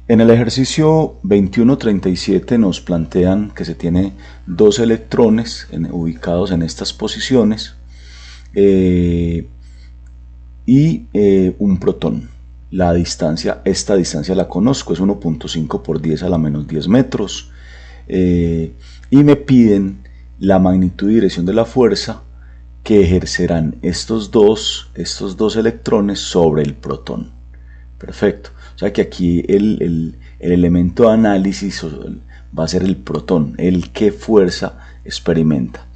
En el ejercicio 21.37 nos plantean que se tiene dos electrones ubicados en estas posiciones y un protón. Esta distancia la conozco, es 1.5 por 10 a la menos 10 metros. Y me piden la magnitud y dirección de la fuerza que ejercerán estos dos electrones sobre el protón. Perfecto. O sea que aquí el elemento de análisis va a ser el protón, el que fuerza experimenta.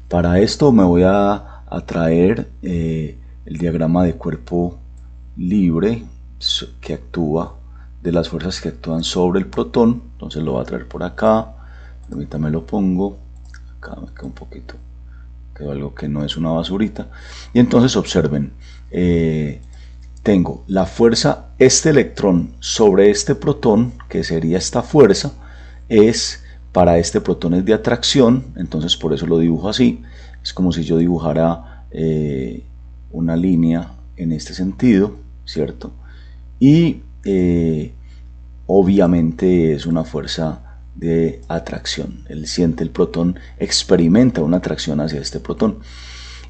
Para esto me voy a traer el diagrama de cuerpo libre que actúa, de las fuerzas que actúan sobre el protón. Entonces lo voy a traer por acá. Permítame, lo pongo. Acá me queda un poquito. Quedó algo que no es una basurita. Y entonces observen. Tengo la fuerza, este electrón sobre este protón, que sería esta fuerza, para este protón es de atracción, entonces por eso lo dibujo así. Es como si yo dibujara una línea en este sentido, ¿cierto? Y obviamente es una fuerza de atracción. El protón experimenta una atracción hacia este protón.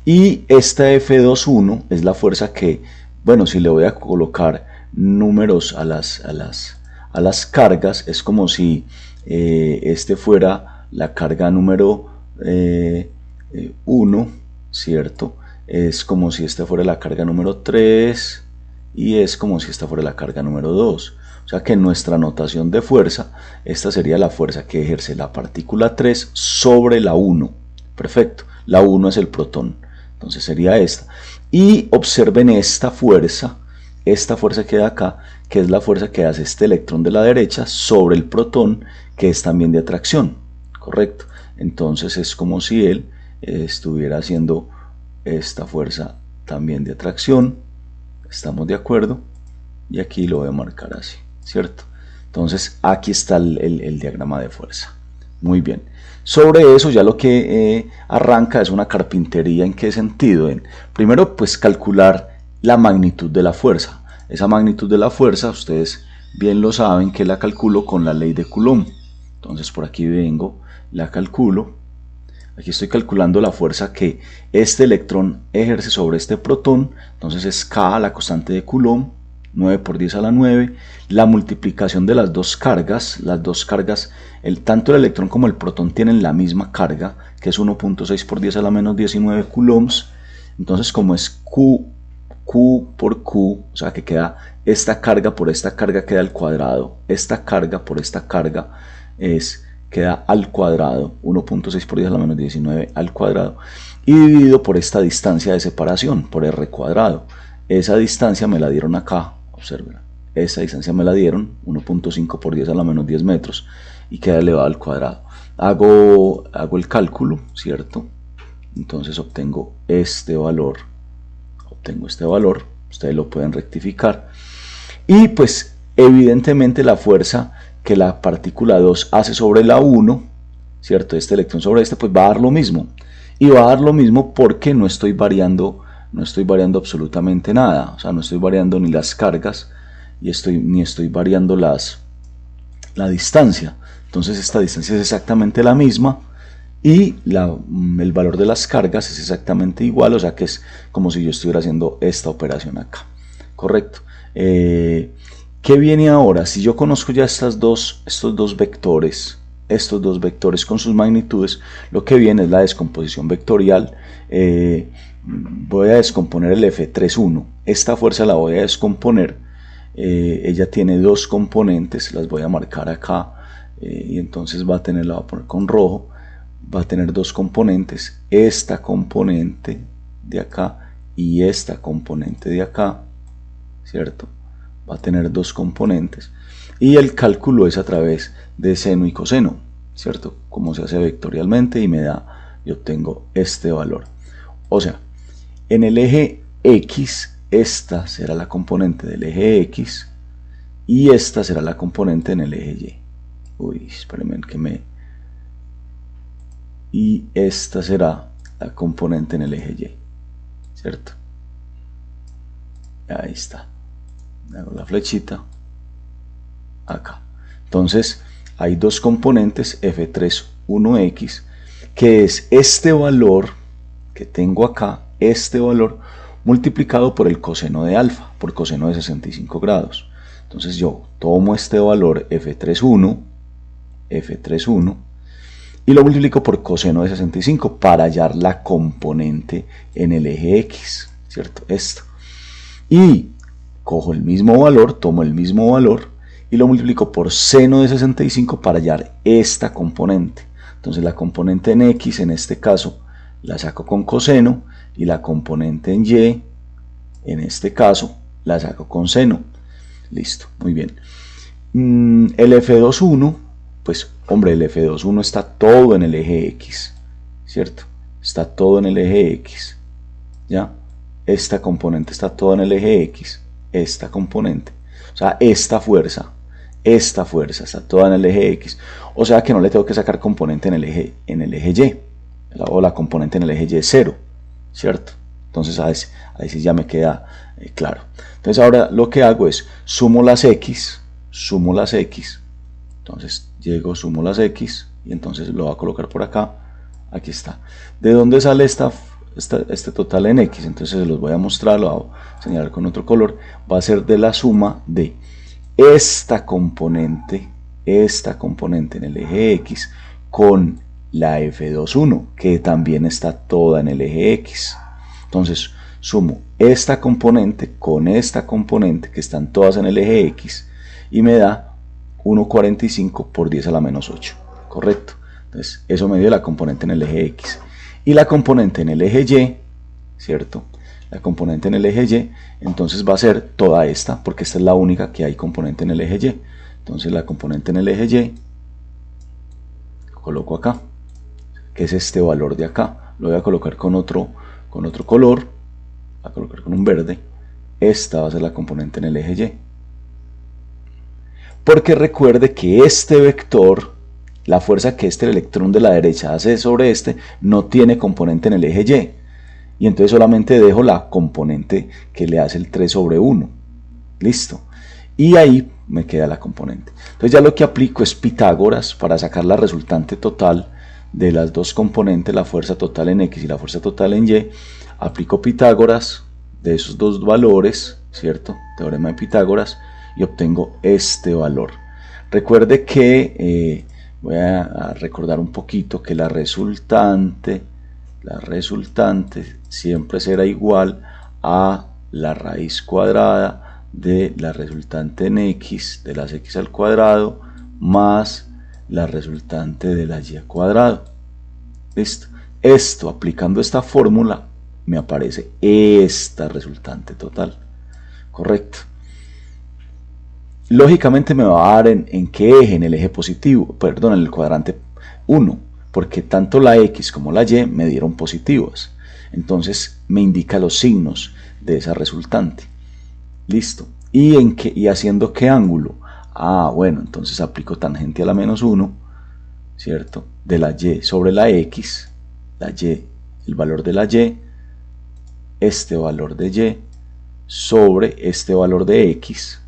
Y esta F21 es la fuerza que, bueno, si le voy a colocar números a las cargas, es como si este fuera la carga número 1, ¿cierto? Es como si esta fuera la carga número 3 y es como si esta fuera la carga número 2. O sea que en nuestra notación de fuerza, esta sería la fuerza que ejerce la partícula 3 sobre la 1. Perfecto. La 1 es el protón. Entonces sería esta. Y observen esta fuerza que da acá, que es la fuerza que hace este electrón de la derecha sobre el protón, que es también de atracción. Correcto. Entonces es como si él estuviera haciendo esta fuerza también de atracción. ¿Estamos de acuerdo? Y aquí lo voy a marcar así, ¿cierto? Entonces aquí está el diagrama de fuerza. Muy bien. Sobre eso ya lo que arranca es una carpintería. ¿En qué sentido? Primero, pues calcular la magnitud de la fuerza. Esa magnitud de la fuerza, ustedes bien lo saben que la calculo con la ley de Coulomb. Entonces por aquí vengo, la calculo. Aquí estoy calculando la fuerza que este electrón ejerce sobre este protón. Entonces es K, la constante de Coulomb, 9 por 10 a la 9, la multiplicación de las dos cargas, tanto el electrón como el protón tienen la misma carga, que es 1.6 por 10 a la menos 19 coulombs. Entonces como es Q por Q, o sea que queda esta carga por esta carga queda al cuadrado, esta carga por esta carga queda al cuadrado, 1.6 por 10 a la menos 19 al cuadrado, y dividido por esta distancia de separación, por R cuadrado. Esa distancia me la dieron acá, observen, esa distancia me la dieron, 1.5 por 10 a la menos 10 metros, y queda elevado al cuadrado. Hago el cálculo, ¿cierto? Entonces obtengo este valor, ustedes lo pueden rectificar, y pues evidentemente la fuerza que la partícula 2 hace sobre la 1, ¿cierto? Este electrón sobre este, pues va a dar lo mismo, y va a dar lo mismo porque no estoy variando absolutamente nada, o sea, no estoy variando ni las cargas ni estoy variando la distancia. Entonces esta distancia es exactamente la misma y el valor de las cargas es exactamente igual, o sea que es como si yo estuviera haciendo esta operación acá. Correcto. ¿Qué viene ahora? Si yo conozco ya estos dos vectores con sus magnitudes, lo que viene es la descomposición vectorial. Voy a descomponer el F31. Esta fuerza la voy a descomponer. Ella tiene dos componentes, las voy a marcar acá, y entonces la voy a poner con rojo. Va a tener dos componentes, esta componente de acá y esta componente de acá, ¿cierto? Va a tener dos componentes y el cálculo es a través de seno y coseno, ¿cierto? Como se hace vectorialmente y yo obtengo este valor. O sea, en el eje X, esta será la componente del eje X y esta será la componente en el eje Y. Uy, espérenme y esta será la componente en el eje Y, ¿cierto? Ahí está. Hago la flechita acá. Entonces hay dos componentes, f3,1x, que es este valor que tengo acá, este valor multiplicado por el coseno de alfa, por coseno de 65 grados. Entonces yo tomo este valor f3,1 y lo multiplico por coseno de 65 para hallar la componente en el eje X, ¿cierto? Esto. Y cojo el mismo valor, tomo el mismo valor y lo multiplico por seno de 65 para hallar esta componente. Entonces la componente en X, en este caso, la saco con coseno, y la componente en Y, en este caso, la saco con seno. Listo, muy bien. El F2,1, pues hombre, el F2,1 está todo en el eje X, ¿cierto? Está todo en el eje X, ¿ya? Esta componente está toda en el eje X, esta componente, o sea, esta fuerza está toda en el eje X, o sea que no le tengo que sacar componente en el eje Y, o la componente en el eje Y 0, ¿cierto? Entonces ahí sí ya me queda claro. Entonces ahora lo que hago es sumo las X, entonces llego, sumo las X, y entonces lo voy a colocar por acá, aquí está. ¿De dónde sale este total en X? Entonces se los voy a mostrar, lo voy a señalar con otro color, va a ser de la suma de esta componente en el eje X con la F2,1, que también está toda en el eje X. Entonces sumo esta componente con esta componente, que están todas en el eje X, y me da 1,45 por 10 a la menos 8, correcto. Entonces eso me dio la componente en el eje X. Y la componente en el eje Y, ¿cierto? La componente en el eje Y, entonces va a ser toda esta, porque esta es la única que hay componente en el eje Y. Entonces la componente en el eje Y, lo coloco acá, que es este valor de acá. Lo voy a colocar con otro color, voy a colocar con un verde. Esta va a ser la componente en el eje Y. Porque recuerde que este vector, la fuerza que el electrón de la derecha hace sobre este, no tiene componente en el eje Y. Y entonces solamente dejo la componente que le hace el 3 sobre 1. Listo. Y ahí me queda la componente. Entonces ya lo que aplico es Pitágoras para sacar la resultante total de las dos componentes, la fuerza total en X y la fuerza total en Y. Aplico Pitágoras de esos dos valores, ¿cierto? Teorema de Pitágoras, y obtengo este valor. Recuerde que voy a recordar un poquito que la resultante siempre será igual a la raíz cuadrada de la resultante en X, de las X al cuadrado, más la resultante de la Y al cuadrado. ¿Listo? Esto, aplicando esta fórmula, me aparece esta resultante total. Correcto. Lógicamente me va a dar en qué eje, en el eje positivo, perdón, en el cuadrante 1, porque tanto la X como la Y me dieron positivas. Entonces me indica los signos de esa resultante. Listo. ¿Y haciendo qué ángulo? Bueno, entonces aplico tangente a la menos 1, ¿cierto? De la Y sobre la X, la Y, el valor de la Y, este valor de Y sobre este valor de X.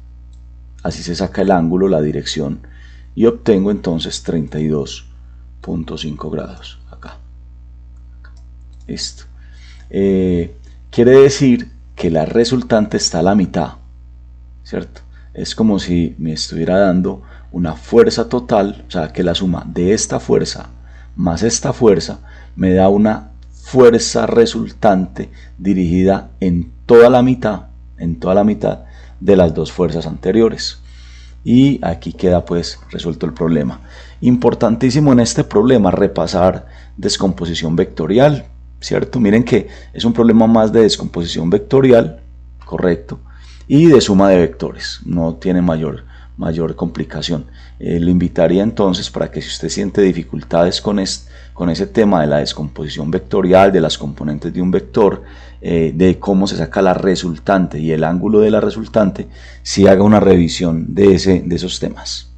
Así se saca el ángulo, la dirección, y obtengo entonces 32,5 grados acá. Listo. Quiere decir que la resultante está a la mitad, ¿cierto? Es como si me estuviera dando una fuerza total, o sea que la suma de esta fuerza más esta fuerza me da una fuerza resultante dirigida en toda la mitad de las dos fuerzas anteriores. Y aquí queda pues resuelto el problema. Importantísimo en este problema repasar descomposición vectorial, ¿cierto? Miren que es un problema más de descomposición vectorial, correcto, y de suma de vectores, no tiene mayor complicación. Le invitaría entonces para que si usted siente dificultades con ese tema de la descomposición vectorial, de las componentes de un vector, de cómo se saca la resultante y el ángulo de la resultante, si haga una revisión de esos temas.